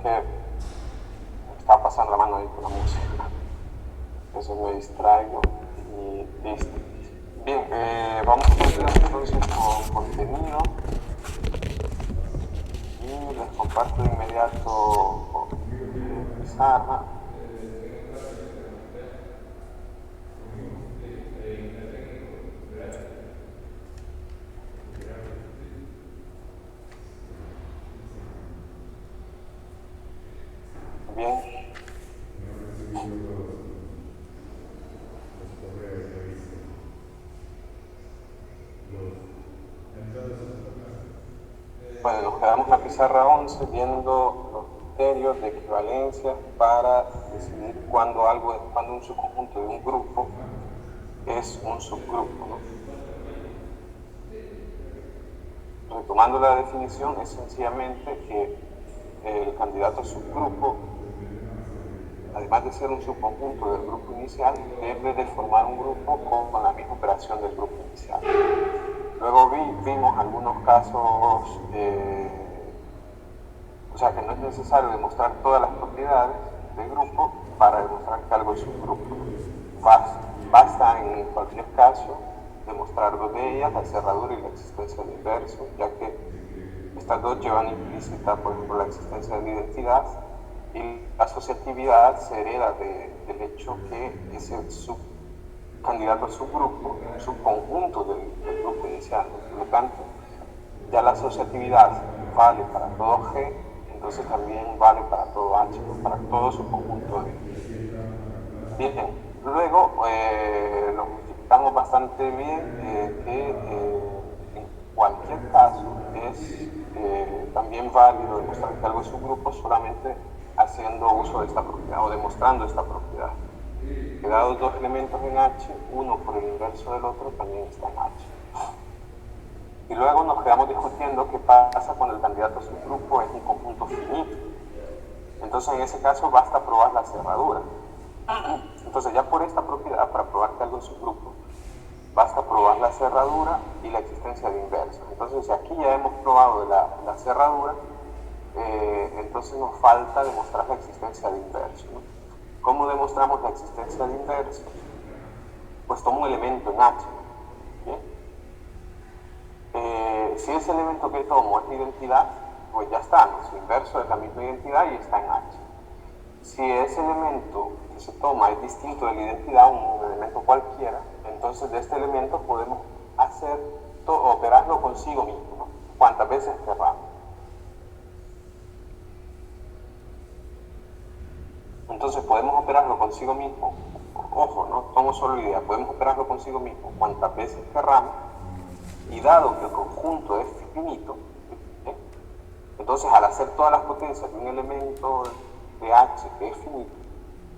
que estaba pasando la mano ahí con la música. Eso me distraigo y listo. Bien, vamos a continuar entonces con contenido. Y les comparto de inmediato pizarra. Bien. Bueno, nos quedamos en la pizarra 11 viendo los criterios de equivalencia para decidir cuando un subconjunto de un grupo es un subgrupo, ¿no? Retomando la definición, es sencillamente que el candidato a subgrupo, además de ser un subconjunto del grupo inicial, debe de formar un grupo con la misma operación del grupo inicial. Luego vimos algunos casos, o sea que no es necesario demostrar todas las propiedades del grupo para demostrar que algo es un grupo. Basta en cualquier caso demostrar dos de ellas, la cerradura y la existencia del inverso, ya que estas dos llevan implícita, por ejemplo, la existencia de la identidad, y la asociatividad se hereda del hecho que ese candidato a subgrupo, subconjunto del grupo inicial. Por lo tanto, ya la asociatividad vale para todo G, entonces también vale para todo H, para todo subconjunto de. Bien, luego lo justificamos bastante bien que en cualquier caso es también válido demostrar que algo es un grupo solamente haciendo uso de esta propiedad o demostrando esta propiedad. Que dados dos elementos en H, uno por el inverso del otro también está en H. Y luego nos quedamos discutiendo qué pasa cuando el candidato a subgrupo es un conjunto finito. Entonces en ese caso basta probar la cerradura. Entonces ya por esta propiedad, para probar que algo es subgrupo, basta probar la cerradura y la existencia de inverso. Entonces si aquí ya hemos probado la cerradura, entonces nos falta demostrar la existencia de inverso, ¿no? ¿Cómo demostramos la existencia de inverso? Pues tomo un elemento en H. ¿Bien? Si ese elemento que tomo es la identidad, pues ya está, ¿no? Su inverso es la misma identidad y está en H. Si ese elemento que se toma es distinto de la identidad, un elemento cualquiera, entonces de este elemento podemos operarlo consigo mismo, ¿no? Cuantas veces queramos. Entonces podemos operarlo consigo mismo, ojo, no tomo solo la idea, podemos operarlo consigo mismo cuantas veces querramos, y dado que el conjunto es finito, entonces al hacer todas las potencias de un elemento de H que es finito,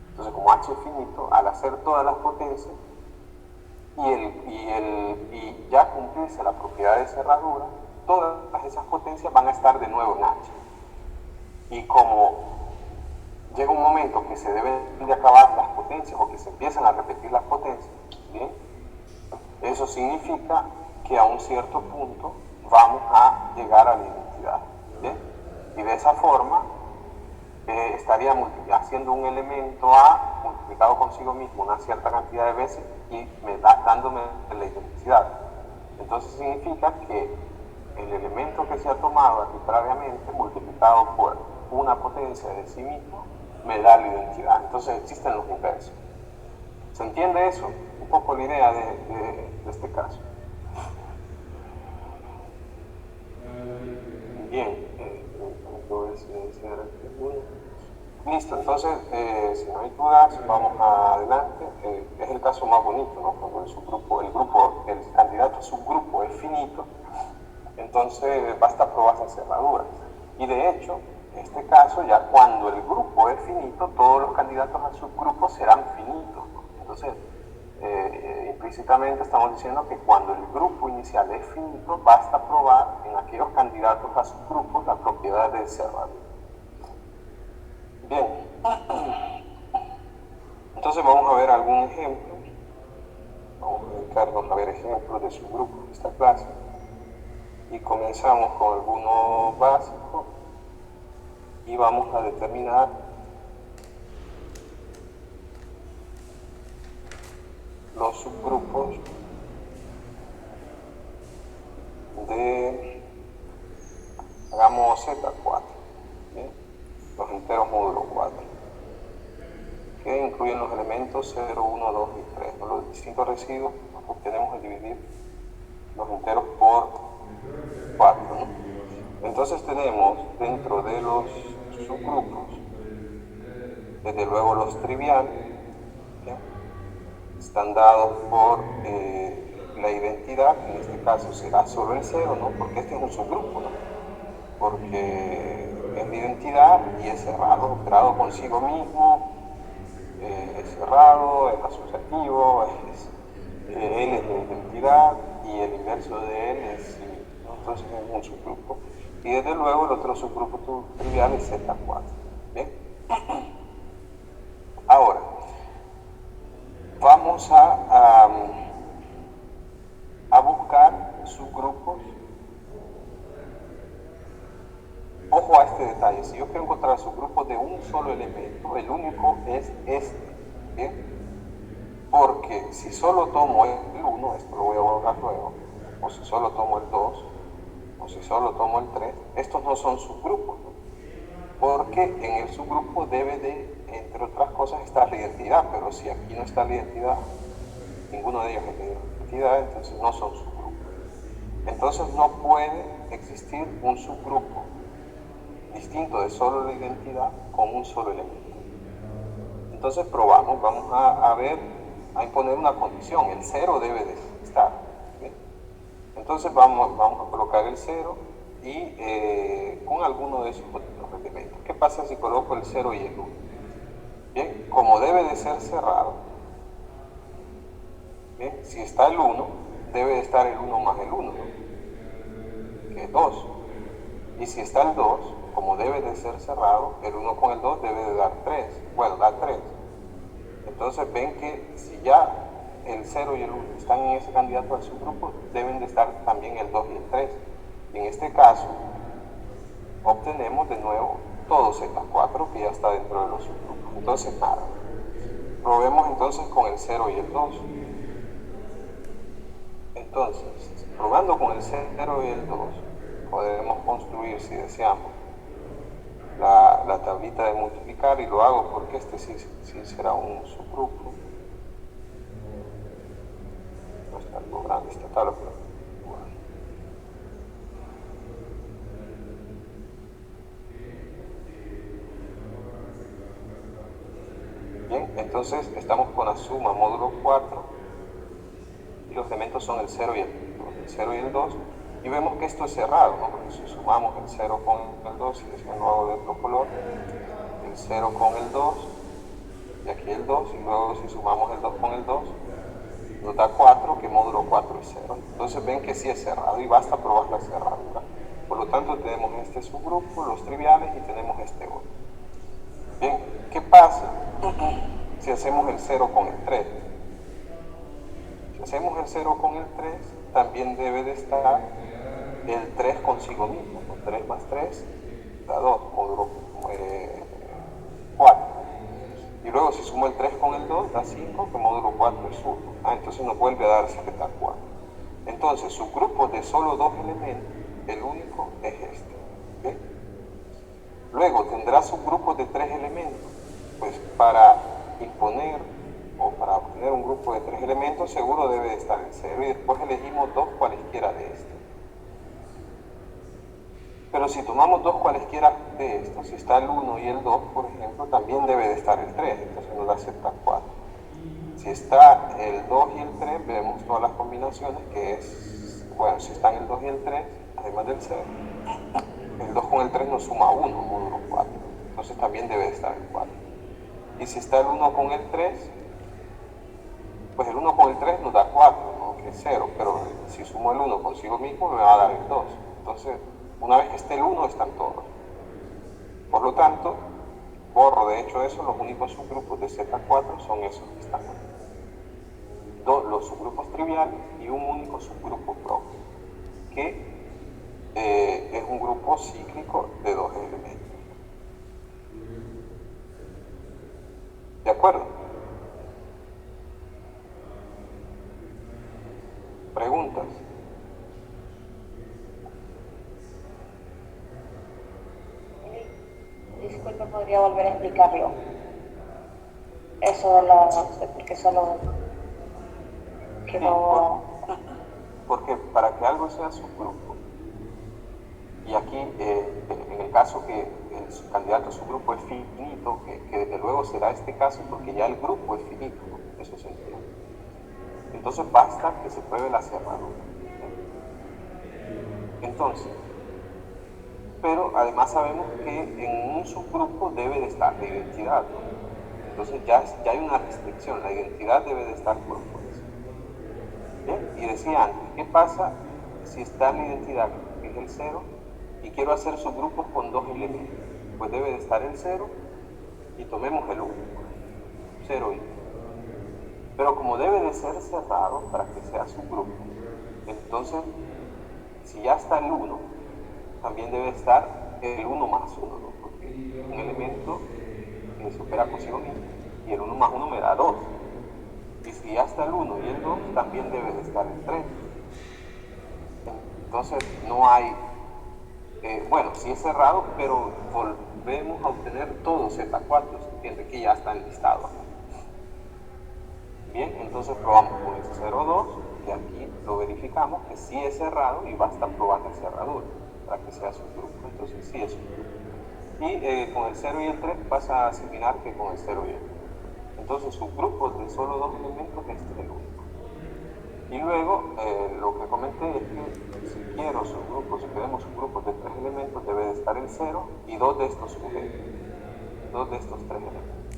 entonces como H es finito, al hacer todas las potencias y ya cumplirse la propiedad de cerradura, todas esas potencias van a estar de nuevo en H. Y como llega un momento que se deben de acabar las potencias o que se empiezan a repetir las potencias, ¿bien? Eso significa que a un cierto punto vamos a llegar a la identidad, ¿bien? Y de esa forma estaría haciendo un elemento A multiplicado consigo mismo una cierta cantidad de veces y dándome la identidad. Entonces significa que el elemento que se ha tomado arbitrariamente multiplicado por una potencia de sí mismo me da la identidad. Entonces existen los inversos. ¿Se entiende eso? Un poco la idea de este caso. Bien, listo, entonces si no hay dudas, vamos adelante. Es el caso más bonito, ¿no? Cuando el candidato a subgrupo es finito, entonces basta probar la cerradura. Y de hecho, en este caso, ya cuando el grupo es finito, todos los candidatos al subgrupo serán finitos, ¿no? Entonces, implícitamente estamos diciendo que cuando el grupo inicial es finito, basta probar en aquellos candidatos a subgrupos la propiedad de cerradura. Bien, entonces vamos a ver algún ejemplo. Vamos a dedicarnos a ver ejemplos de subgrupos de esta clase. Y comenzamos con alguno básico. y vamos a determinar los subgrupos de, hagamos Z4, ¿bien? Los enteros módulo 4, que incluyen los elementos 0, 1, 2 y 3. ¿No? Los distintos residuos obtenemos al dividir los enteros por 4. ¿No? Entonces tenemos dentro de los subgrupos, desde luego los triviales, ¿bien? Están dados por la identidad, que en este caso será solo el 0, ¿no? Porque este es un subgrupo, ¿no? Porque es de identidad y es cerrado, operado consigo mismo, es cerrado, es asociativo, él es de identidad y el inverso de él es cívico, ¿no? Entonces es un subgrupo. Y desde luego el otro subgrupo trivial es Z4. ¿Bien? Ahora, vamos a buscar subgrupos. Ojo a este detalle, si yo quiero encontrar subgrupos de un solo elemento, el único es este, ¿bien? Porque si solo tomo el 1, esto lo voy a borrar luego, o si solo tomo el 2, o si solo tomo el 3, estos no son subgrupos, ¿no? Porque en el subgrupo debe de, entre otras cosas, estar la identidad, pero si aquí no está la identidad, ninguno de ellos es la identidad, entonces no son subgrupos. Entonces no puede existir un subgrupo distinto de solo la identidad con un solo elemento. Entonces probamos, vamos a ver, a imponer una condición, el 0 debe de estar, ¿bien? Entonces vamos a colocar el 0 y con alguno de esos otros elementos. ¿Qué pasa si coloco el 0 y el 1? Bien, como debe de ser cerrado, ¿bien? Si está el 1, debe de estar el 1 más el 1, ¿no? Que es 2. Y si está el 2, como debe de ser cerrado, el 1 con el 2 debe de dar 3. Bueno, da 3. Entonces ven que si ya el 0 y el 1 están en ese candidato al subgrupo, deben de estar también el 2 y el 3. Y en este caso, obtenemos de nuevo todo Z4 que ya está dentro de los subgrupos. Entonces, nada. Probemos entonces con el 0 y el 2. Entonces, probando con el 0 y el 2, podemos construir, si deseamos, la tablita de multiplicar, y lo hago porque este sí será un subgrupo. No está algo grande esta tabla, pero bueno. Bien, entonces estamos con la suma módulo 4 y los elementos son el 0 y el 2, y vemos que esto es cerrado, ¿no? Porque si sumamos el 0 con el 2, y lo hago de otro color, el 0 con el 2, y aquí el 2, y luego si sumamos el 2 con el 2, nos da 4, que módulo 4 es 0. Entonces ven que sí es cerrado y basta probar la cerradura. Por lo tanto tenemos este subgrupo, los triviales, y tenemos este otro. Bien, ¿qué pasa si hacemos el 0 con el 3? Si hacemos el 0 con el 3, también debe de estar el 3 consigo mismo. 3 más 3 da 2, módulo 4. Y luego si sumo el 3 con el 2 da 5, que módulo 4 es 1. Entonces nos vuelve a dar 4. Entonces, subgrupos de solo 2 elementos, el único es este. ¿Bien? Luego tendrá subgrupos de 3 elementos. Pues para imponer o para obtener un grupo de 3 elementos, seguro debe de estar el 0, y después elegimos 2 cualesquiera de estos. Pero si tomamos 2 cualesquiera de estos, si está el 1 y el 2, por ejemplo, también debe de estar el 3, entonces nos da Z4. Si está el 2 y el 3, vemos todas las combinaciones, que es, bueno, si están el 2 y el 3, además del 0, el 2 con el 3 nos suma 1, módulo 4, entonces también debe de estar el 4. Y si está el 1 con el 3, pues el 1 con el 3 nos da 4, ¿no? Que es 0, pero si sumo el 1 consigo mismo me va a dar el 2. Entonces, una vez que esté el 1, están todos. Por lo tanto, borro de hecho eso, los únicos subgrupos de Z4 son esos que están aquí. Los subgrupos triviales y un único subgrupo propio, que es un grupo cíclico de 2 elementos. acuerdo? ¿Preguntas? Disculpe, ¿podría volver a explicarlo? Eso de la... porque solo quedó... Porque para que algo sea subgrupo, y aquí en el caso que el candidato a subgrupo es finito, que desde luego será este caso porque ya el grupo es finito, ¿no? Eso se entiende. Entonces basta que se pruebe la cerradura. Entonces, pero además sabemos que en un subgrupo debe de estar la identidad, ¿no? Entonces ya hay una restricción, la identidad debe de estar por fuerza. ¿Bien? Y decía antes, ¿qué pasa si está la identidad, que es el 0, y quiero hacer subgrupos con dos elementos? Pues debe de estar el 0 y tomemos el 1, 0 y 1. Pero como debe de ser cerrado para que sea subgrupo, entonces si ya está el 1, también debe estar el 1 más 1, ¿no? Porque un elemento se opera consigo mismo y el 1 más 1 me da 2. Y si ya está el 1 y el 2, también debe de estar el 3. Entonces no hay, bueno, sí es cerrado, pero volvemos a obtener todo Z4, ¿se entiende? Que ya está enlistado. Bien, entonces probamos con el 0,2, que aquí lo verificamos, que sí es cerrado y basta probar la cerradura para que sea subgrupo. Entonces sí es subgrupo. Y con el 0 y el 3 pasa a similar que con el 0 y el 1. Entonces subgrupos de solo dos elementos, este es el único. Y luego lo que comenté es que si quiero subgrupos, si queremos subgrupos de 3 elementos, debe de estar el 0 y 2 de estos sujetos, 2 de estos 3 elementos.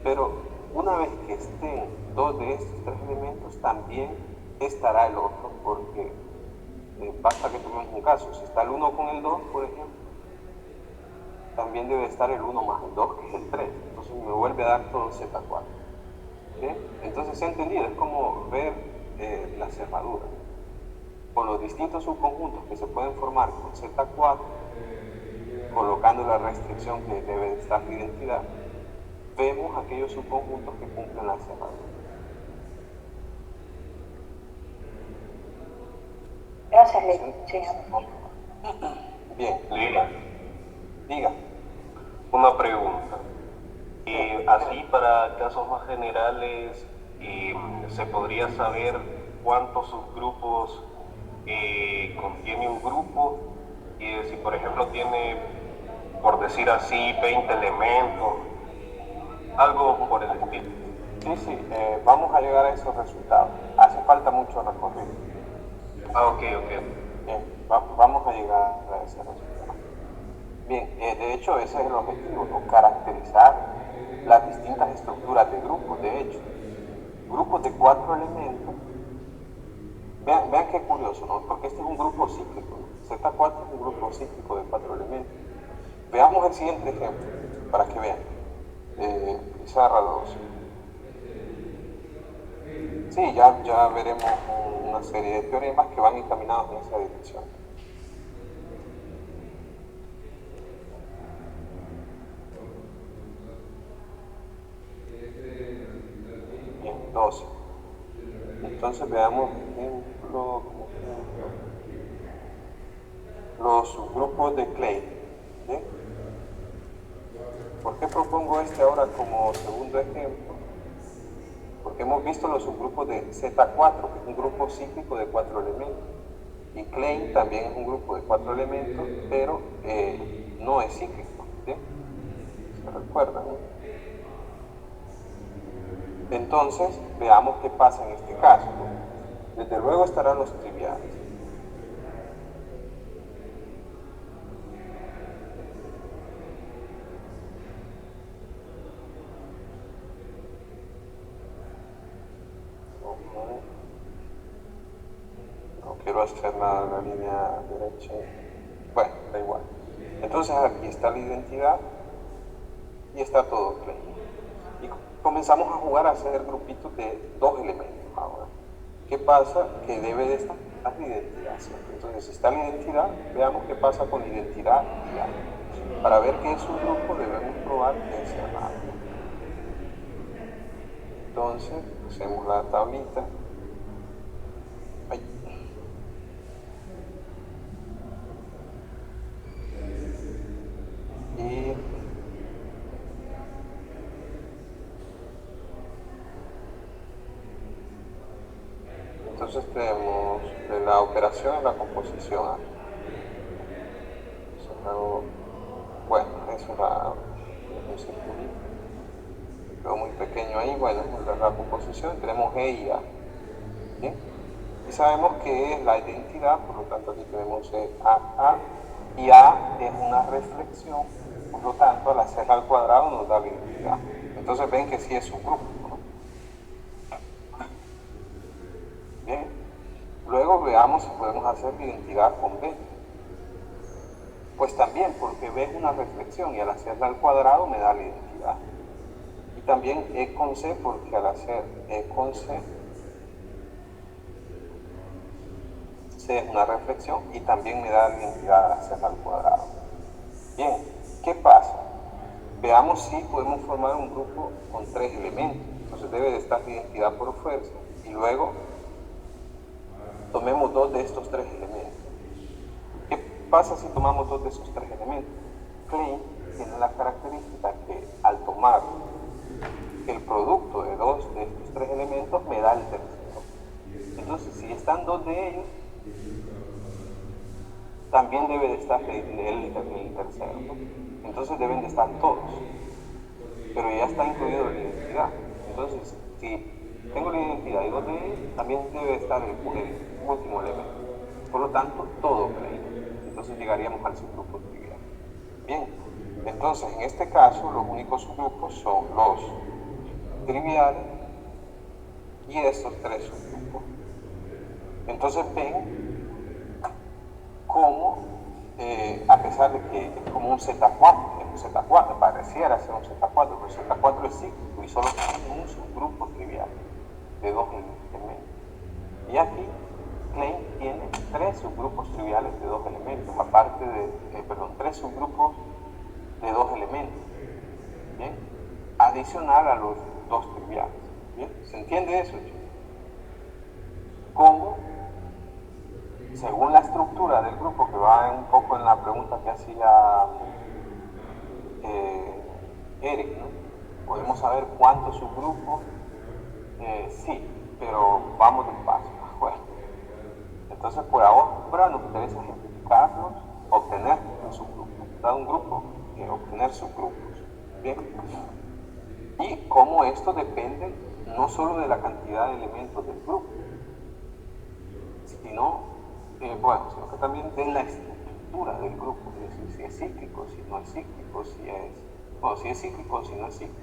Pero una vez que estén 2 de estos 3 elementos, también estará el otro, porque basta que tengamos un caso. Si está el 1 con el 2, por ejemplo, también debe estar el 1 más el 2, que es el 3. Entonces me vuelve a dar todo Z4. ¿Bien? Entonces se ha entendido, es como ver la cerradura. Con los distintos subconjuntos que se pueden formar con Z4, colocando la restricción que debe de estar la identidad, vemos aquellos subconjuntos que cumplen la cerradura. Gracias, Ley. Sí. Bien. Lila, Diga. una pregunta. Así para casos más generales, ¿se podría saber cuántos subgrupos contiene un grupo? Y si por ejemplo tiene, por decir así, 20 elementos, algo por el estilo. Sí, vamos a llegar a esos resultados. Hace falta mucho recorrido. Ok. Bien, vamos a llegar a ese resultado. Bien, de hecho ese es el objetivo, ¿no? Caracterizar las distintas estructuras de grupos. De hecho, grupos de 4 elementos, vean qué curioso, ¿no? Porque este es un grupo cíclico, ¿no? Z4 es un grupo cíclico de 4 elementos. Veamos el siguiente ejemplo, para que vean. Pizarra 2. Sí, ya veremos una serie de teoremas que van encaminados en esa dirección. Bien, 12. Entonces veamos, por ejemplo, los subgrupos de Klein. ¿Sí? ¿Por qué propongo este ahora como segundo ejemplo? Porque hemos visto los subgrupos de Z4, que es un grupo cíclico de 4 elementos. Y Klein también es un grupo de 4 elementos, pero no es cíclico. ¿Sí? ¿Se recuerdan? Entonces, veamos qué pasa en este caso, ¿no? Desde luego estarán los triviales. No quiero hacer la línea derecha. Bueno, da igual. Entonces aquí está la identidad y está todo Klein. Y comenzamos a jugar a hacer grupitos de 2 elementos ahora. ¿Qué pasa? Que debe de estar la identidad siempre. Entonces, si está la identidad, veamos qué pasa con la identidad y A. Para ver que es un grupo debemos probar que es cerrado. Entonces hacemos la tablita. Ay. Y entonces tenemos de la operación y la composición. Bueno, eso era un circulito. Quedó muy pequeño ahí. Bueno, la composición tenemos E y A. ¿Bien? Y sabemos que es la identidad, por lo tanto aquí tenemos E, A, y A es una reflexión, por lo tanto al hacerla al cuadrado nos da la identidad. Entonces ven que sí es un grupo, ¿no? Bien, luego veamos si podemos hacer la identidad con B. Pues también, porque B es una reflexión y al hacerla al cuadrado me da la identidad. Y también E con C, porque al hacer E con C, C es una reflexión y también me da la identidad al hacerla al cuadrado. Bien, ¿qué pasa? Veamos si podemos formar un grupo con 3 elementos. Entonces debe de estar la identidad por fuerza y luego tomemos 2 de estos 3 elementos. ¿Qué pasa si tomamos 2 de esos 3 elementos? Klein tiene la característica que al tomar el producto de 2 de estos 3 elementos me da el tercero. Entonces si están 2 de ellos, también debe de estar el tercero, ¿no? Entonces deben de estar todos, pero ya está incluido la identidad. Entonces si tengo la identidad y 2 de ellos, también debe estar el último elemento. Por lo tanto, todo Klein. Entonces llegaríamos al subgrupo trivial. Bien, entonces en este caso los únicos subgrupos son los triviales y estos 3 subgrupos. Entonces ven cómo, a pesar de que es como un Z4, pareciera ser un Z4, pero el Z4 es cíclico y solo tiene un subgrupo trivial de 2 elementos. Y aquí Klein tiene 3 subgrupos triviales de 2 elementos, aparte de, 3 subgrupos de 2 elementos, ¿bien? Adicional a los 2 triviales, ¿bien? ¿Se entiende eso, chicos? ¿Cómo? Según la estructura del grupo, que va un poco en la pregunta que hacía Eric, ¿no? Podemos saber cuántos subgrupos, sí, pero vamos despacio. Bueno, entonces por ahora nos interesa ejemplificarlos, obtener un subgrupo, dado un grupo, obtener subgrupos, ¿bien? Y cómo esto depende no solo de la cantidad de elementos del grupo, sino sino que también de la estructura del grupo, es decir, si es cíclico, si no es cíclico, si es cíclico, si no es cíclico.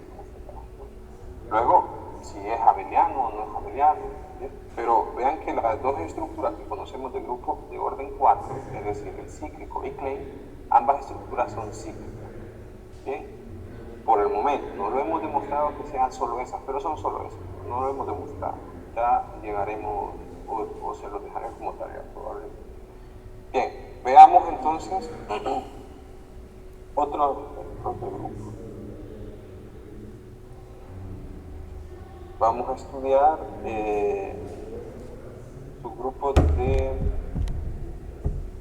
Luego, si es abeliano o no es abeliano, ¿bien? Pero vean que las 2 estructuras que conocemos del grupo de orden 4, es decir, el cíclico y Klein, ambas estructuras son cíclicas, ¿bien? Por el momento, no lo hemos demostrado que sean solo esas, pero son solo esas, no lo hemos demostrado. Ya llegaremos o se los dejaré como tarea probablemente. Bien, veamos entonces otro grupo. Vamos a estudiar subgrupos de...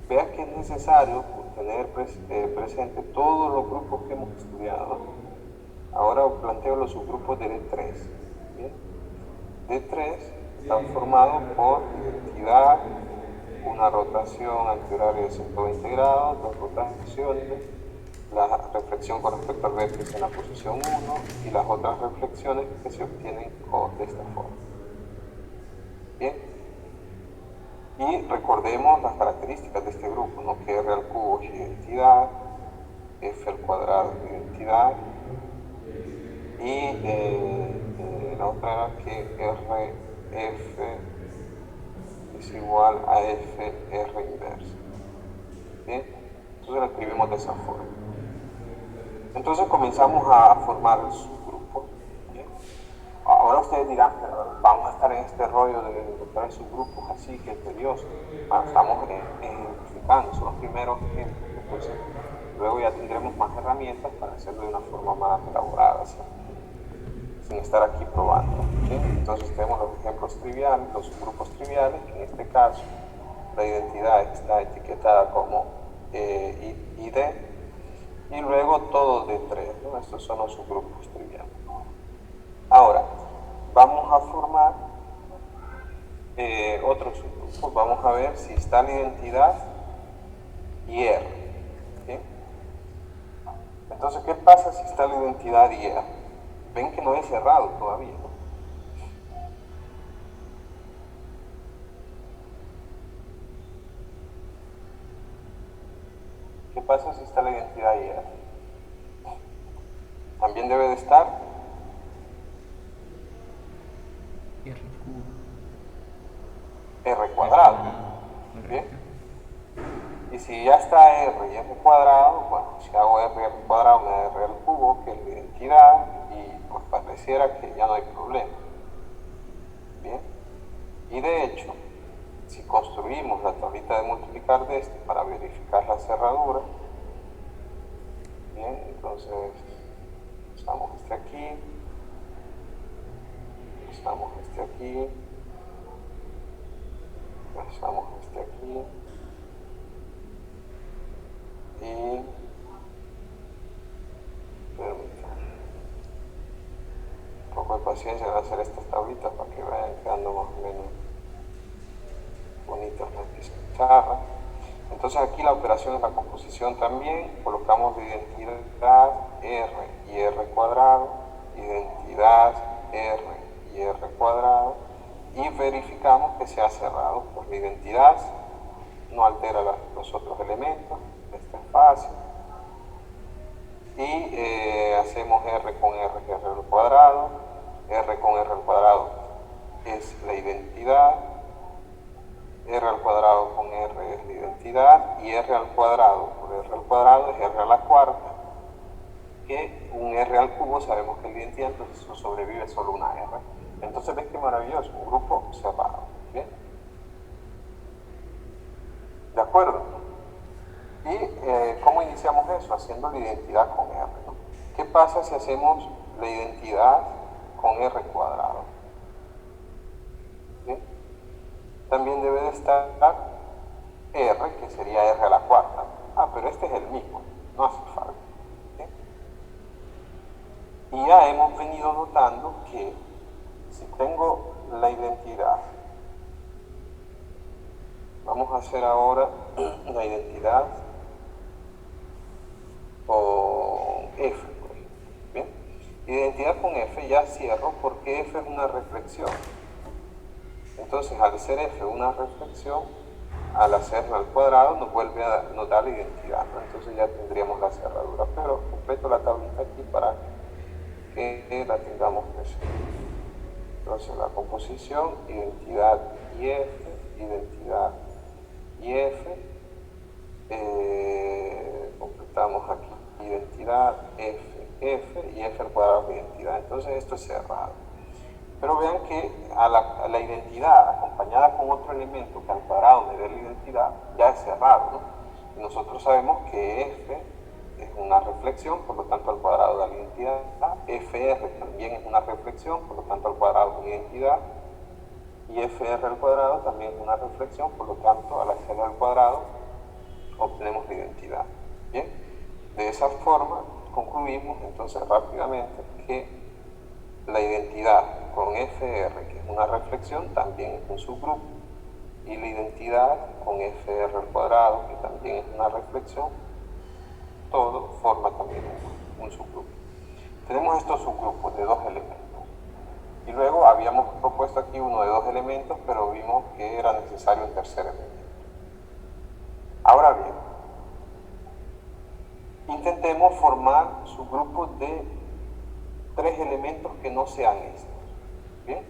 Vea que es necesario tener presente todos los grupos que hemos estudiado. Ahora os planteo los subgrupos de D3. ¿Bien? D3 están formados por identidad, una rotación antihoraria de 120 grados, 2 rotaciones, la reflexión con respecto al vértice en la posición 1 y las otras reflexiones que se obtienen de esta forma. Bien. Y recordemos las características de este grupo, ¿no? Que R al cubo es identidad, F al cuadrado es identidad, y la otra era que F es igual a F R inversa. ¿Bien? Entonces lo escribimos de esa forma. Entonces comenzamos a formar el subgrupo. ¿Bien? Ahora ustedes dirán, pero vamos a estar en este rollo de encontrar subgrupos así, que es tedioso. Bueno, estamos ejemplificando, son los primeros ejemplos. Entonces, luego ya tendremos más herramientas para hacerlo de una forma más elaborada, ¿sí? sin estar aquí probando. ¿Sí? Entonces tenemos los ejemplos triviales, los subgrupos triviales, que en este caso la identidad está etiquetada como ID, y luego todos de 3, ¿no? Estos son los subgrupos triviales. Ahora, vamos a formar otros subgrupos. Vamos a ver si está la identidad y R. ¿Sí? Entonces, ¿qué pasa si está la identidad y R? Ven que no he cerrado todavía, ¿no? ¿Qué pasa si está la identidad y R? También debe de estar R cubo. R cuadrado. ¿Bien? Y si ya está R y R cuadrado, bueno, si hago R cuadrado me da R al cubo, que es la identidad, y pues pareciera que ya no hay problema. Bien. Y de hecho, si construimos la tablita de multiplicar de este para verificar la cerradura, bien, entonces usamos este aquí, usamos este aquí, usamos este aquí, y permítanme un poco de paciencia en hacer estas tablitas para que vayan quedando más o menos bonitas las pizarras. Entonces aquí la operación es la composición también, colocamos la identidad R y R cuadrado, identidad R y R cuadrado, y verificamos que se ha cerrado, pues la identidad no altera los otros elementos, esto es fácil, y hacemos R con R, que es R al cuadrado, R con R al cuadrado es la identidad, R al cuadrado con R es la identidad, y R al cuadrado por R al cuadrado es R a la cuarta, que un R al cubo sabemos que es la identidad, entonces sobrevive solo una R. Entonces ves qué maravilloso, un grupo cerrado. ¿Bien? ¿De acuerdo? ¿Y cómo iniciamos eso? Haciendo la identidad con R, ¿no? ¿Qué pasa si hacemos la identidad con R cuadrado? ¿Bien? También debe de estar R, que sería R a la cuarta. Ah, pero este es el mismo, no hace falta. ¿Sí? Y ya hemos venido notando que si tengo la identidad, vamos a hacer ahora la identidad con F, por ejemplo. ¿Bien? Identidad con F ya cierro porque F es una reflexión. Entonces, al ser F una reflexión, al hacerlo al cuadrado nos vuelve a dar la identidad, ¿no? Entonces ya tendríamos la cerradura, pero completo la tablita aquí para que la tengamos presente. Entonces la composición, identidad y F, identidad y F, completamos aquí identidad, F, F y F al cuadrado de identidad. Entonces esto es cerrado. Pero vean que a la identidad acompañada con otro elemento que al cuadrado me dé la identidad ya es cerrado, ¿no? Y nosotros sabemos que F es una reflexión, por lo tanto al cuadrado da la identidad. FR también es una reflexión, por lo tanto al cuadrado da la identidad. Y FR al cuadrado también es una reflexión, por lo tanto al hacerlo al cuadrado obtenemos la identidad. ¿Bien? De esa forma concluimos entonces rápidamente que la identidad con FR, que es una reflexión, también es un subgrupo, y la identidad con FR al cuadrado, que también es una reflexión, todo forma también un subgrupo. Tenemos estos subgrupos de dos elementos. Y luego habíamos propuesto aquí uno de dos elementos, pero vimos que era necesario un tercer elemento. Ahora bien, intentemos formar subgrupos de tres elementos que no sean estos. ¿Bien?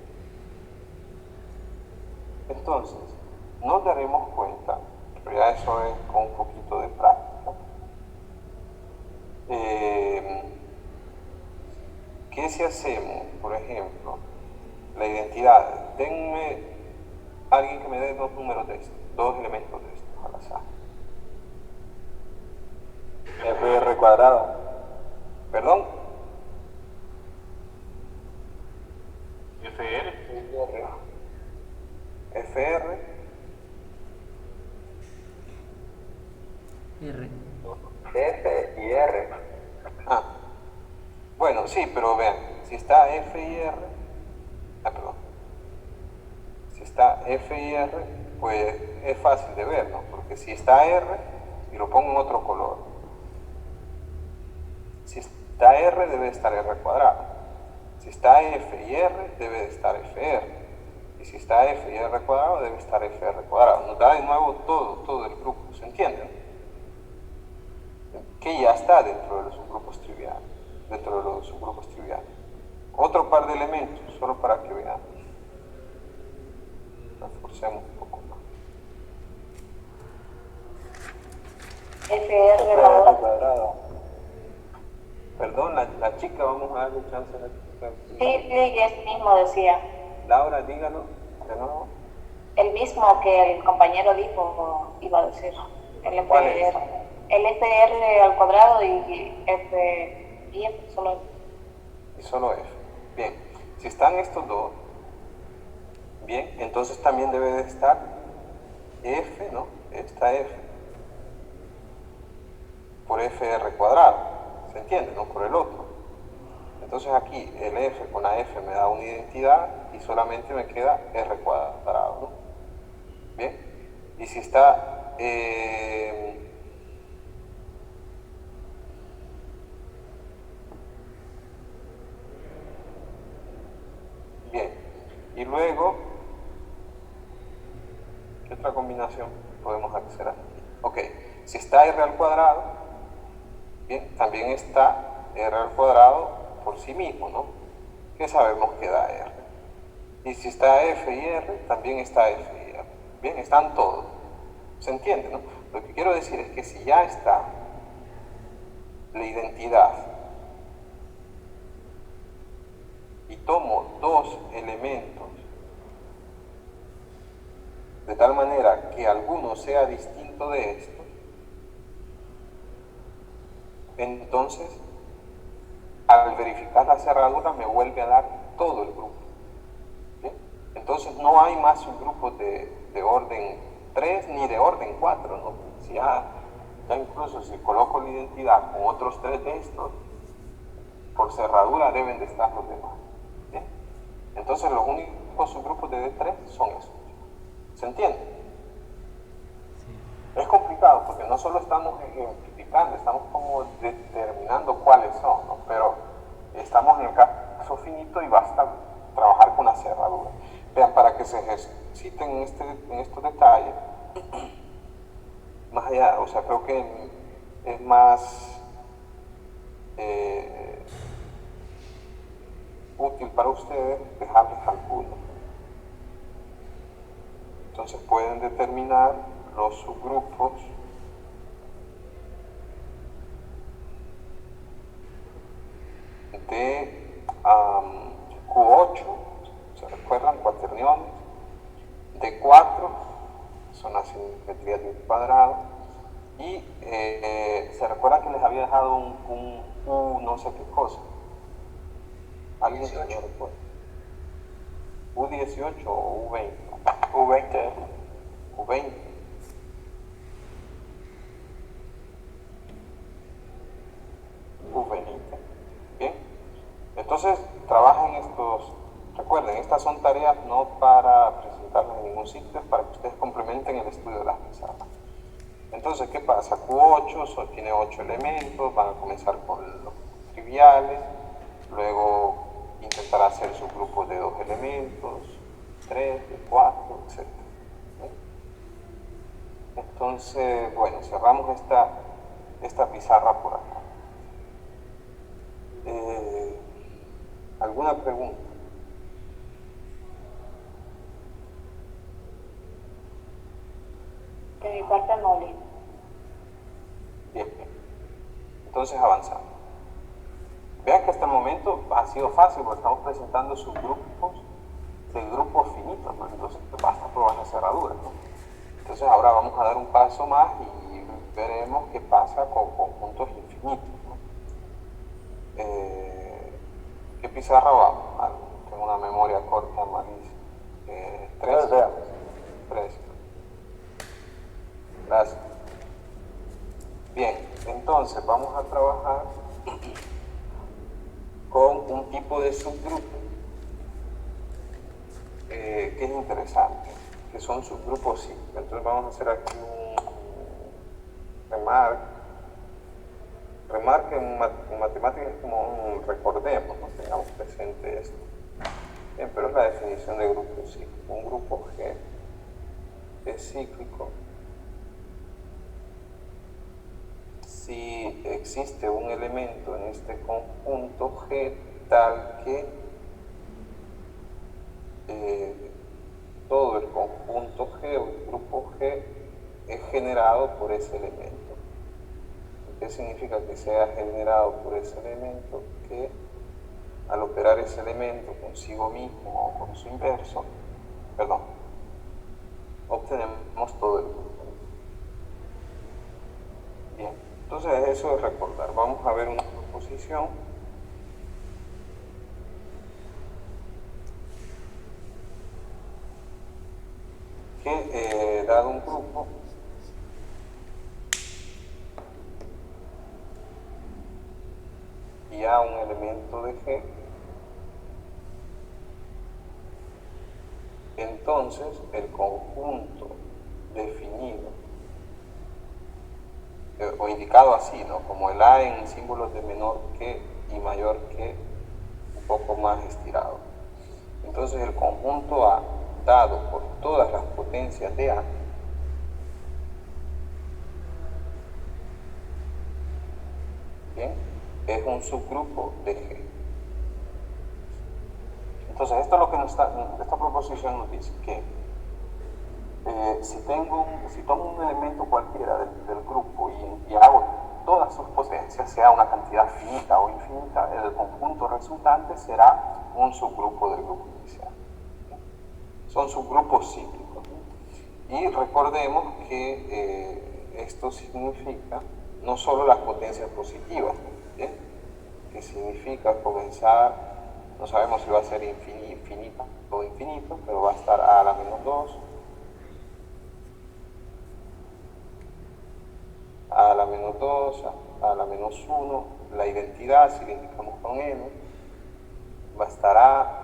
Entonces, nos daremos cuenta, pero ya eso es con un poquito de práctica, que si hacemos, por ejemplo, la identidad, denme alguien que me dé dos números de estos, dos elementos de estos al azar. FR cuadrado. ¿Perdón? R. F y R. Ah, bueno, sí, pero vean, si está F y R, perdón, si está F y R, pues es fácil de ver, ¿no? Porque si está R, y lo pongo en otro color, si está R debe estar R cuadrado, si está F y R debe de estar FR, y si está F y R cuadrado debe estar FR cuadrado. Nos da de nuevo todo el grupo, ¿se entiende? Que ya está dentro de los subgrupos triviales, Otro par de elementos, solo para que veamos. Reforcemos un poco más. FR cuadrado. Perdón, la chica, vamos a darle chance a la chica. Sí, es mismo decía. Laura, dígalo de nuevo. El mismo que el compañero dijo, iba a decir. El ¿Cuál es? FR. El FR al cuadrado y F y F solo. Y solo F. Bien, si están estos dos, bien, entonces también debe de estar F, ¿no? Esta F por FR cuadrado, ¿se entiende? No por el otro. Entonces aquí el F con la F me da una identidad y solamente me queda R cuadrado, ¿no? Bien, y si está bien, y luego, ¿qué otra combinación podemos hacer aquí? Ok, si está R al cuadrado, bien, también está R al cuadrado por sí mismo, ¿no? Que sabemos que da R. Y si está F y R, también está F y R. Bien, están todos. ¿Se entiende, no? Lo que quiero decir es que si ya está la identidad y tomo dos elementos de tal manera que alguno sea distinto de estos, entonces al verificar la cerradura me vuelve a dar todo el grupo. ¿Bien? Entonces no hay más subgrupos de orden 3 ni de orden 4, ¿no? Si ya incluso si coloco la identidad con otros 3 de estos, por cerradura deben de estar los demás. ¿Bien? Entonces los únicos subgrupos de D3 son esos. ¿Se entiende? Sí. Es complicado porque no solo estamos ejemplificando, estamos como determinando cuáles son, ¿no? Pero estamos en el caso finito y basta trabajar con la cerradura. Vean, para que se ejerciten en estos detalles, más allá, o sea, creo que es más útil para ustedes dejarles cálculo. Entonces pueden determinar los subgrupos de Q8, ¿se recuerdan? Cuaterniones. De 4 son las simetrías de un cuadrado. Y se recuerdan que les había dejado un U no sé qué cosa. ¿Alguien se lo recuerda? U18 o U20. U20. U20. U20. Bien. Entonces, trabajen estos. Recuerden, estas son tareas no para presentarlas en ningún sitio, es para que ustedes complementen el estudio de las pizarras. Entonces, ¿qué pasa? Q8 tiene 8 elementos, van a comenzar con los triviales, luego intentar hacer subgrupos de 2 elementos, 3, de 4, etc. Entonces, bueno, cerramos esta pizarra por acá. ¿Alguna pregunta? De mi parte no, Lili. Bien. Entonces avanzamos. Vean que hasta el momento ha sido fácil porque estamos presentando subgrupos de grupos finitos, ¿no? Entonces basta probar la cerradura, ¿no? Entonces ahora vamos a dar un paso más y veremos qué pasa con conjuntos infinitos, ¿no? ¿Qué pizarra vamos? Tengo una memoria corta, malísima. 3. 3. Gracias. Entonces vamos a trabajar con un tipo de subgrupo que es interesante, que son subgrupos simples. Entonces vamos a hacer aquí un remarque en matemáticas es como un recordemos, no tengamos presente esto. Bien, pero es la definición de grupo cíclico. Un grupo G es cíclico si existe un elemento en este conjunto G tal que todo el conjunto G o el grupo G es generado por ese elemento. ¿Qué significa que sea generado por ese elemento? Que al operar ese elemento consigo mismo o con su inverso, obtenemos todo el grupo. Bien, entonces eso es recordar. Vamos a ver una proposición que dado un grupo y a un elemento de G, entonces el conjunto definido o indicado así, ¿no? Como el A en símbolos de menor que y mayor que, un poco más estirado. Entonces el conjunto A dado por todas las potencias de A ¿bien? Es un subgrupo de G. Entonces esto es lo que esta proposición nos dice, que si tomo un elemento cualquiera del grupo y hago todas sus potencias, sea una cantidad finita o infinita, el conjunto resultante será un subgrupo del grupo inicial. Son subgrupos cíclicos. Y recordemos que esto significa no solo las potencias positivas, ¿bien? Que significa comenzar, no sabemos si va a ser infinita o infinito, pero va a estar a la menos 2, a la menos 2, a la menos 1, la identidad, si la indicamos con n, va a estar a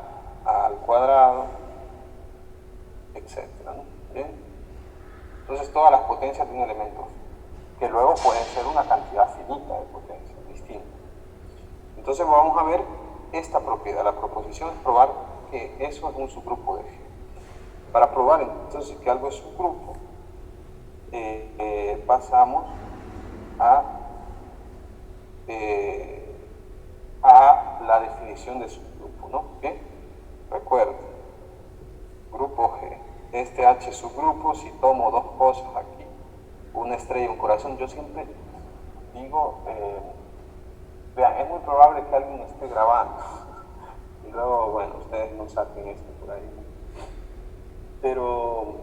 al cuadrado, etc. ¿no? ¿Bien? Entonces todas las potencias de un elemento, que luego pueden ser una cantidad finita de potencias distintas. Entonces vamos a ver esta propiedad. La proposición es probar que eso es un subgrupo de G. Para probar entonces que algo es subgrupo, pasamos a la definición de subgrupo, ¿no? ¿Bien? Recuerden, grupo G, este H subgrupo, si tomo dos cosas aquí, una estrella y un corazón, yo siempre digo, vean, es muy probable que alguien esté grabando y luego, bueno, ustedes no saquen esto por ahí, pero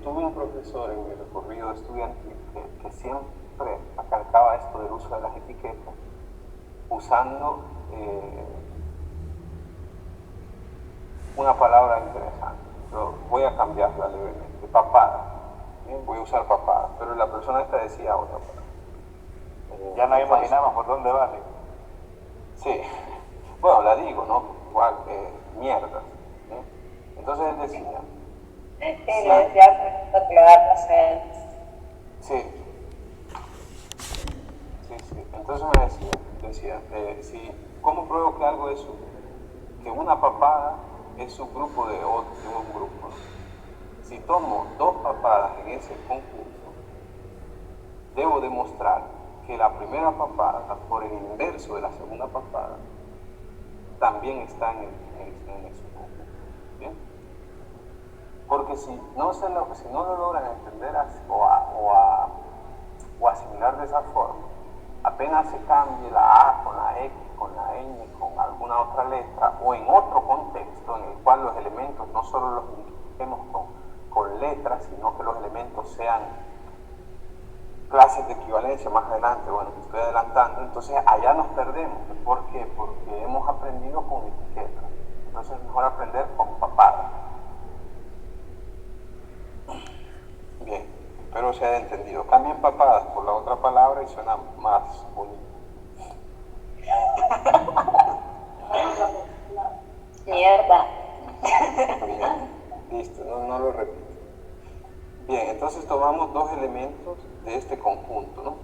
tuve un profesor en mi recorrido estudiantil que siempre acalcaba esto del uso de las etiquetas usando una palabra interesante. Yo voy a cambiarla levemente, papada. ¿Bien? Voy a usar papada, pero la persona esta decía otra palabra. Ya nos imaginamos por dónde vale. Sí, bueno, la digo, ¿no? Igual, mierda. Entonces él decía... Sí, le decía que le da placer. Sí. Entonces me decía, ¿cómo pruebo que algo es que una papada es subgrupo de un grupo? Si tomo dos papadas en ese conjunto, debo demostrar que la primera papada, por el inverso de la segunda papada, también está en ese conjunto. ¿Bien? Porque si no lo logran entender o asimilar de esa forma, apenas se cambie la A con la X, con la N, con alguna otra letra, o en otro contexto en el cual los elementos no solo los identifiquemos con letras, sino que los elementos sean clases de equivalencia más adelante, bueno, me estoy adelantando, entonces allá nos perdemos. ¿Por qué? Porque hemos aprendido con etiquetas. Entonces es mejor aprender con papadas. Bien, espero se haya entendido. Cambien papadas por la otra palabra y suena más bonito. Mierda. Bien, listo, no lo repito. Bien, entonces tomamos dos elementos de este conjunto, ¿no?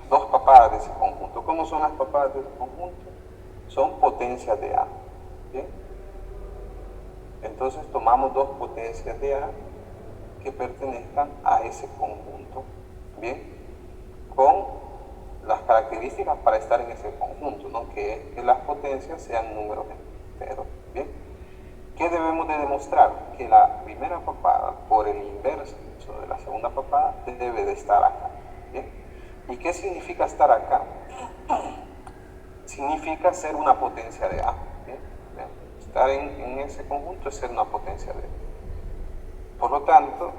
Dos papadas de ese conjunto. ¿Cómo son las papadas de ese conjunto? Son potencias de A. ¿Bien? Entonces tomamos dos potencias de A que pertenezcan a ese conjunto. ¿Bien? Con las características para estar en ese conjunto, ¿no? Que es que las potencias sean números enteros. ¿Bien? ¿Qué debemos de demostrar? Que la primera papada por el inverso de la segunda papada debe de estar acá. ¿Bien? ¿Y qué significa estar acá? Significa ser una potencia de A. ¿Bien? ¿Bien? Estar en ese conjunto es ser una potencia de A. Por lo tanto,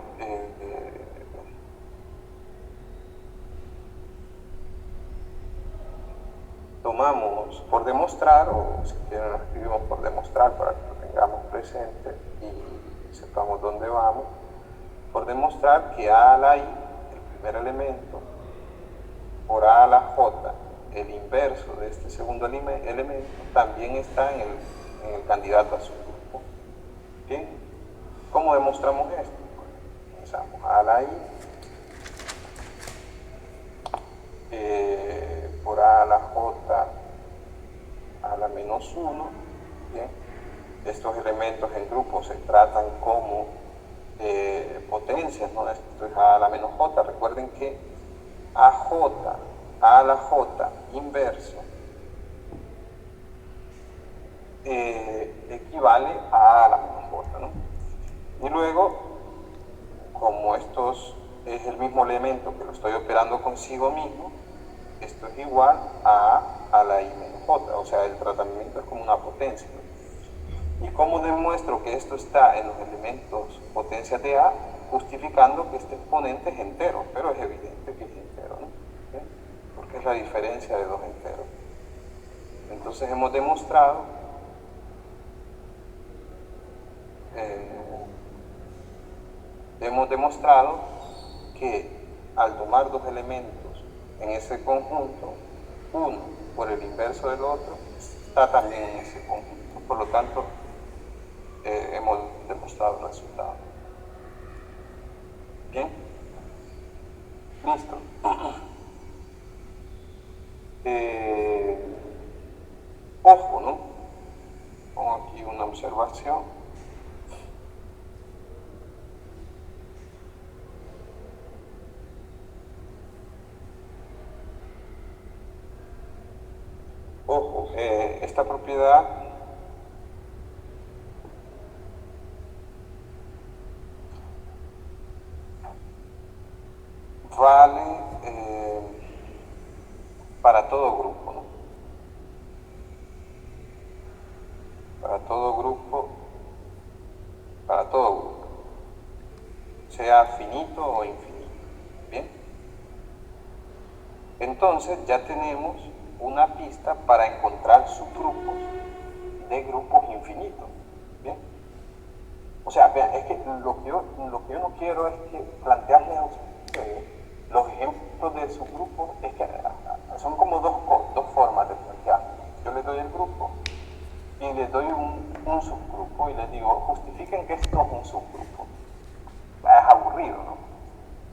tomamos por demostrar, o si quieren lo escribimos por demostrar para que lo tengamos presente y sepamos dónde vamos, por demostrar que A a la I, el primer elemento, por A a la J, el inverso de este segundo elemento, también está en el candidato a subgrupo. ¿Bien? ¿Cómo demostramos esto? Pensamos A a la I, por A a la J a la menos 1. ¿Bien? Estos elementos en grupo se tratan como potencias, ¿no? Esto es A a la menos J. Recuerden que AJ, A a la J inverso, equivale a A a la menos J, ¿no? Y luego, como estos es el mismo elemento que lo estoy operando consigo mismo, esto es igual a A a la I menos J, o sea, el tratamiento es como una potencia, ¿no? ¿Y cómo demuestro que esto está en los elementos potencias de A? Justificando que este exponente es entero, pero es evidente que es entero, ¿no? ¿Sí? Porque es la diferencia de dos enteros. Entonces hemos demostrado que al tomar dos elementos en ese conjunto, uno por el inverso del otro está también en ese conjunto. Por lo tanto, hemos demostrado el resultado. ¿Bien? Listo. Ojo, ¿no? Pongo aquí una observación. Ojo, esta propiedad vale para todo grupo, ¿no? Para todo grupo, sea finito o infinito. ¿Bien? Entonces ya tenemos una pista para encontrar subgrupos de grupos infinitos. ¿Bien? O sea, vean, es que lo que yo no quiero es que plantearles a ustedes los ejemplos de subgrupos, es que son como dos formas de plantear. Yo les doy el grupo y les doy un subgrupo y les digo, justifiquen que esto es un subgrupo. Es aburrido, ¿no?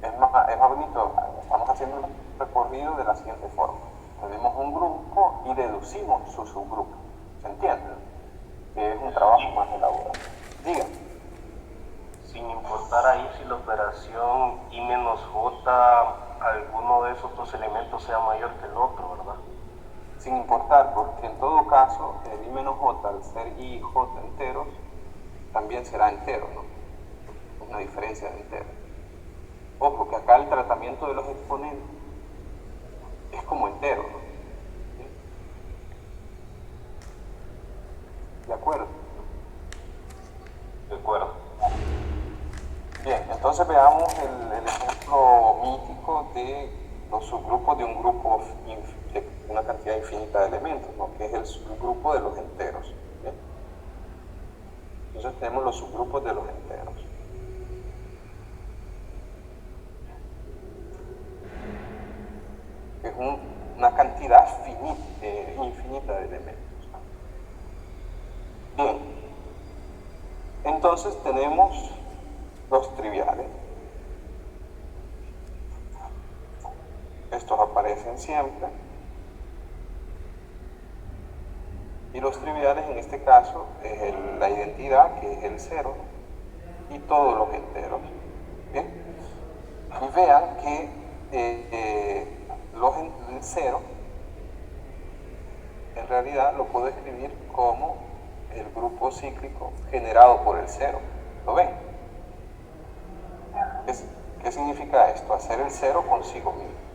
Es más bonito. Estamos haciendo un recorrido de la siguiente forma. Tenemos un grupo y deducimos su subgrupo. ¿Se entiende? Que es un trabajo más elaborado. Diga. Sin importar ahí si la operación I menos J, alguno de esos dos elementos sea mayor que el otro, ¿verdad? Sin importar, porque en todo caso, el I menos J, al ser I y J enteros, también será entero, ¿no? Una diferencia de enteros. Ojo, que acá el tratamiento de los exponentes es como entero, ¿no? ¿Sí? ¿De acuerdo? De acuerdo. Bien, entonces veamos el ejemplo mítico de los subgrupos de un grupo de una cantidad infinita de elementos, ¿no? Que es el subgrupo de los enteros. ¿Bien? Entonces tenemos los subgrupos de los enteros. una cantidad infinita de elementos. Bien, entonces tenemos los triviales. Estos aparecen siempre. Y los triviales en este caso es la identidad, que es el 0, y todos los enteros. ¿Bien? Y vean que el 0 en realidad lo puedo escribir como el grupo cíclico generado por el 0. ¿Lo ven? ¿Qué significa esto? Hacer el 0 consigo mismo.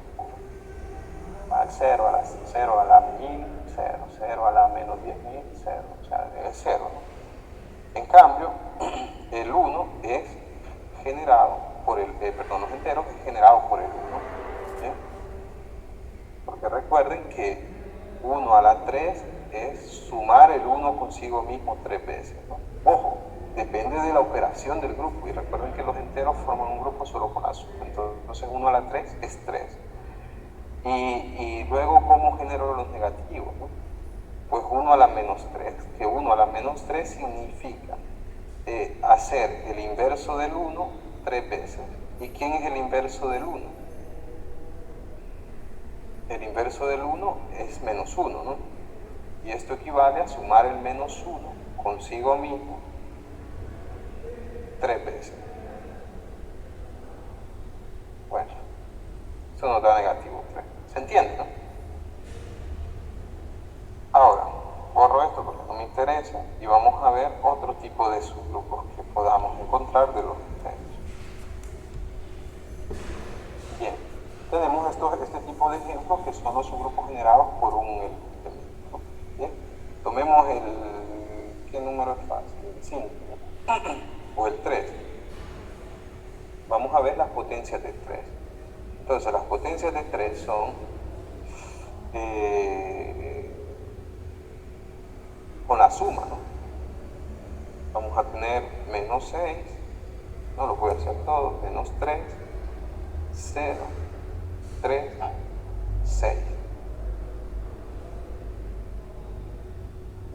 Al 0, a la 0, a la 1000, 0, 0 a la menos 10.000, 0, o sea, es 0, ¿no? En cambio, el 1 es generado por los enteros es generado por el 1, ¿bien? Porque recuerden que 1 a la 3 es sumar el 1 consigo mismo 3 veces, ¿no? Ojo, depende de la operación del grupo, y recuerden que los enteros forman un grupo solo con la suma, entonces 1 a la 3 es 3. Y luego, ¿cómo genero los negativos, no? Pues 1 a la menos 3, que 1 a la menos 3 significa hacer el inverso del 1 3 veces. ¿Y quién es el inverso del 1? El inverso del 1 es menos 1, ¿no? Y esto equivale a sumar el menos 1 consigo mismo 3 veces. Bueno, eso nos da negativo 3. ¿Se entiende, no? Ahora, borro esto porque no me interesa y vamos a ver otro tipo de subgrupos que podamos encontrar de los enteros. Bien, tenemos este tipo de ejemplos que son los subgrupos generados por un elemento. Bien, tomemos ¿qué número es fácil? El 5 o el 3. Vamos a ver las potencias de 3. Entonces, las potencias de 3 son con la suma, ¿no? Vamos a tener menos 6, no lo voy a hacer todo, menos 3, 0, 3, 6.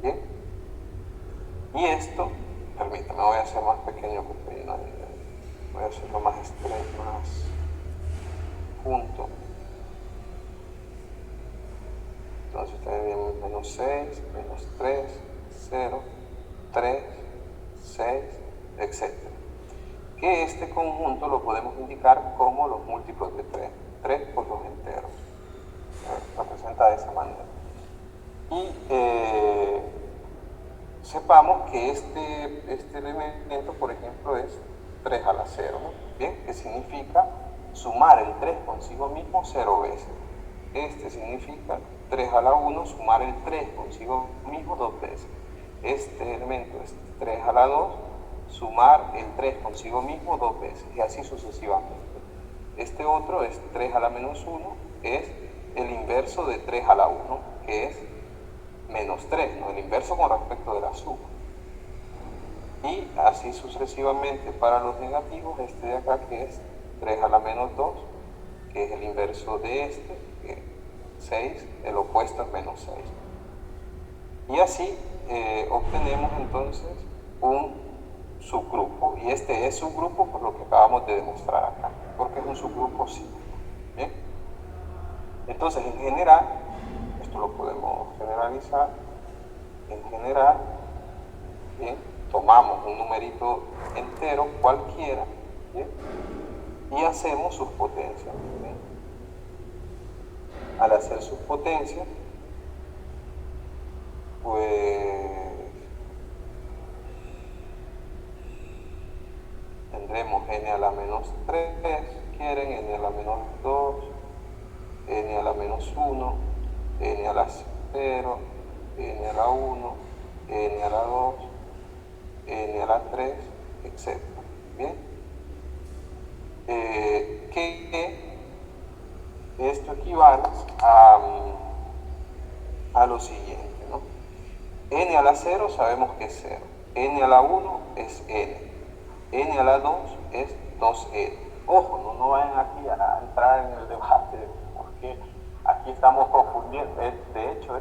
Bien. Y esto, permítame, voy a hacer más pequeño porque voy a hacerlo más estrecho, más junto. Entonces tenemos menos 6, menos 3, 0, 3, 6, etc. Que este conjunto lo podemos indicar como los múltiplos de 3. 3 por los enteros. Se representa de esa manera. Y sepamos que este elemento, por ejemplo, es 3 a la 0, ¿no? Bien, que significa sumar el 3 consigo mismo 0 veces. Este significa 3 a la 1, sumar el 3 consigo mismo 2 veces. Este elemento es 3 a la 2, sumar el 3 consigo mismo 2 veces, y así sucesivamente. Este otro es 3 a la menos 1, es el inverso de 3 a la 1, que es menos 3, ¿no? El inverso con respecto de la suma. Y así sucesivamente para los negativos, este de acá que es 3 a la menos 2, que es el inverso de este, que 6, el opuesto es menos 6. Y así obtenemos entonces un subgrupo, y este es subgrupo por lo que acabamos de demostrar acá, porque es un subgrupo cíclico. ¿Bien? Entonces, en general, esto lo podemos generalizar, en general, ¿bien? Tomamos un numerito entero cualquiera, ¿bien? Y hacemos sus potencias. ¿Bien? Al hacer sus potencias, pues tendremos n a la menos 3, quieren, n a la menos 2, n a la menos 1, n a la 0, n a la 1, n a la 2, n a la 3, etc. ¿Bien? Que esto equivale a lo siguiente, ¿no? N a la 0 sabemos que es 0, n a la 1 es n, n a la 2 es 2n. Ojo, no vayan aquí a entrar en el debate, porque aquí estamos confundiendo. De hecho,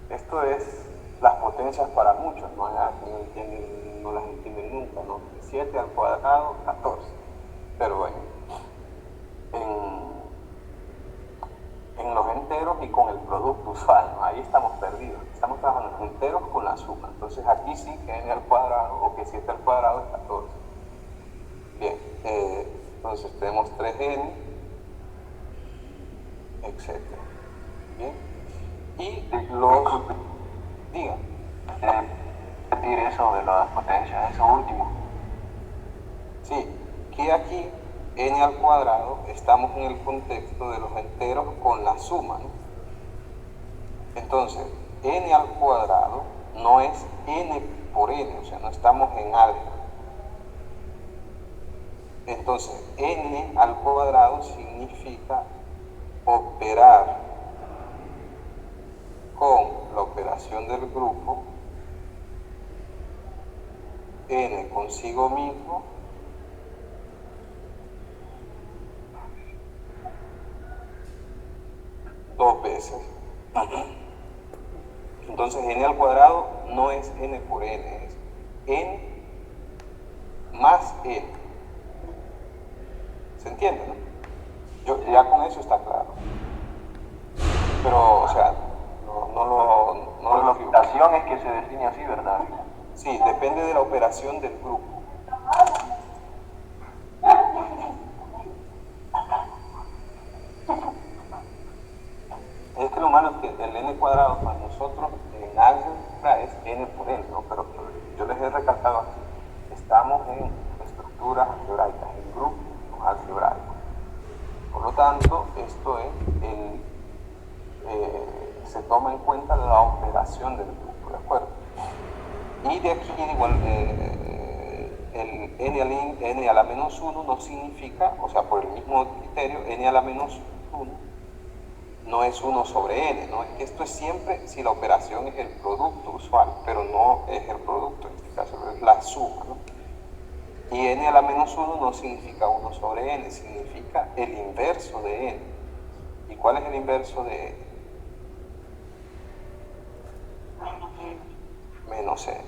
esto es las potencias para muchos, ¿no? No las entienden nunca, ¿no? 7 al cuadrado, 14. Pero bueno, en los enteros y con el producto usual, ¿no? Ahí estamos perdidos. Estamos trabajando en enteros con la suma. Entonces aquí sí que n al cuadrado o que 7 al cuadrado es 14. Bien, entonces tenemos 3n, etc. Bien, y los... Diga. Repetir eso de las potencias, eso último. Sí, que aquí n al cuadrado estamos en el contexto de los enteros con la suma, ¿no? Entonces, n al cuadrado no es n por n, o sea, no estamos en álgebra. Entonces, n al cuadrado significa operar con la operación del grupo n consigo mismo dos veces. Entonces n al cuadrado no es n por n, es n más n. ¿Se entiende, no? Ya con eso está claro. Pero, o sea, La operación es que se define así, ¿verdad? Sí, depende de la operación del grupo. Es que lo malo es que el n cuadrado para nosotros en álgebra es n por n, ¿no? Pero yo les he recalcado aquí, estamos en estructuras algebraicas, en grupos algebraicos. Por lo tanto, esto es se toma en cuenta la operación del grupo, ¿de acuerdo? Y de aquí igual el n a la menos 1 no significa, o sea, por el mismo criterio, n a la menos 1 no es 1 sobre n, ¿no? Esto es siempre si la operación es el producto usual, pero no es el producto, en este caso es la suma, ¿no? Y n a la menos 1 no significa 1 sobre n, significa el inverso de n. ¿Y cuál es el inverso de n? Menos n.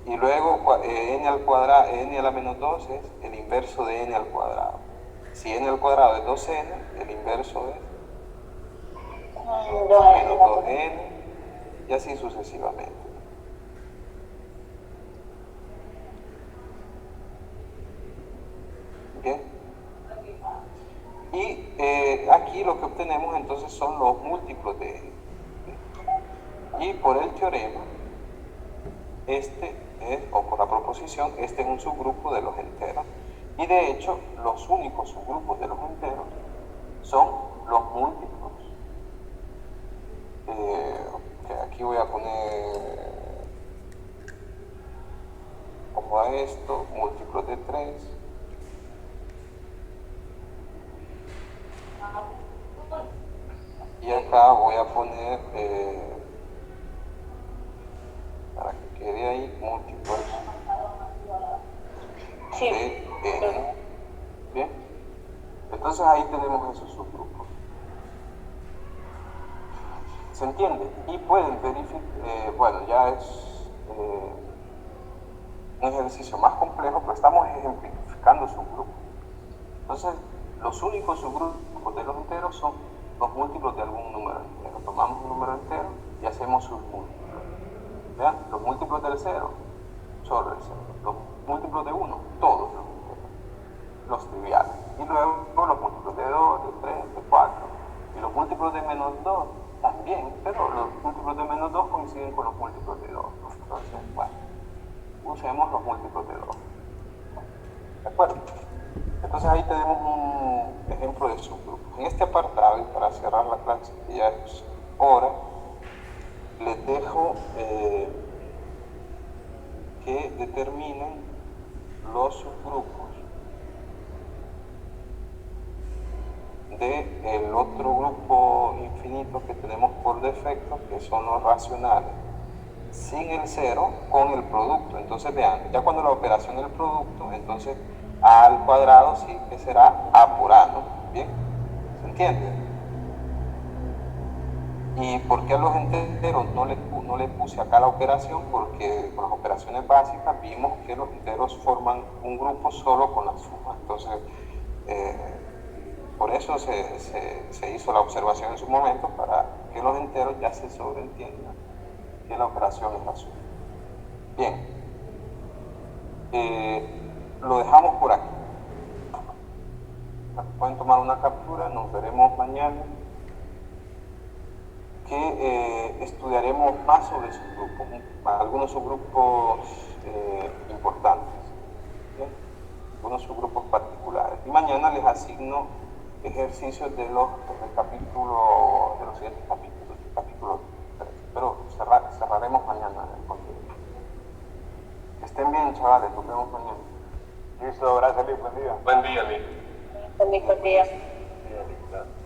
Y luego n al cuadrado, n a la menos 2 es el inverso de n al cuadrado. Si n al cuadrado es 2n, el inverso es menos 2n, y así sucesivamente. Bien. Y aquí lo que obtenemos entonces son los múltiplos de n. Y por el teorema, o por la proposición, este es un subgrupo de los enteros. Y de hecho, los únicos subgrupos de los enteros son los múltiplos. Que aquí voy a poner, como a esto, múltiplos de 3. Y acá voy a poner, para que quede ahí, múltiplos de n. Bien, entonces ahí tenemos esos subgrupos. ¿Se entiende? Y pueden verificar, bueno, ya es un ejercicio más complejo, pero estamos ejemplificando subgrupos. Entonces, los únicos subgrupos de los enteros son los múltiplos de algún número entero. Tomamos un número entero y hacemos sus múltiplos. ¿Vean? Los múltiplos del 0, solo el 0. Los múltiplos de 1, todos los enteros. Los triviales. Y luego los múltiplos de 2, de 3, de 4. Y los múltiplos de menos 2 también, pero los múltiplos de menos 2 coinciden con los múltiplos de 2. Entonces, bueno, usemos los múltiplos de 2. ¿De acuerdo? Entonces ahí tenemos un ejemplo de subgrupo. En este apartado, y para cerrar la clase, que ya es hora, les dejo que determinen los subgrupos del otro grupo infinito que tenemos por defecto, que son los racionales, sin el 0 con el producto. Entonces vean, ya cuando la operación es el producto, entonces a al cuadrado sí que será a por a, ¿no? Bien, ¿se entiende? ¿Y por qué a los enteros no le puse acá la operación? Porque con las operaciones básicas vimos que los enteros forman un grupo solo con la suma. Entonces, por eso se hizo la observación en su momento, para que los enteros ya se sobreentiendan que la operación es la suma. Bien, lo dejamos por aquí. Pueden tomar una captura, nos veremos mañana, que estudiaremos más sobre subgrupos, algunos subgrupos importantes, ¿sí? Algunos subgrupos particulares. Y mañana les asigno ejercicios del capítulo, de los siguientes capítulos, del capítulo 3. Pero cerraremos mañana el contenido. Que estén bien, chavales, nos vemos mañana. Listo, gracias, Liz, buen día. Buen día, Liz. Feliz día. Bien, Liz, gracias.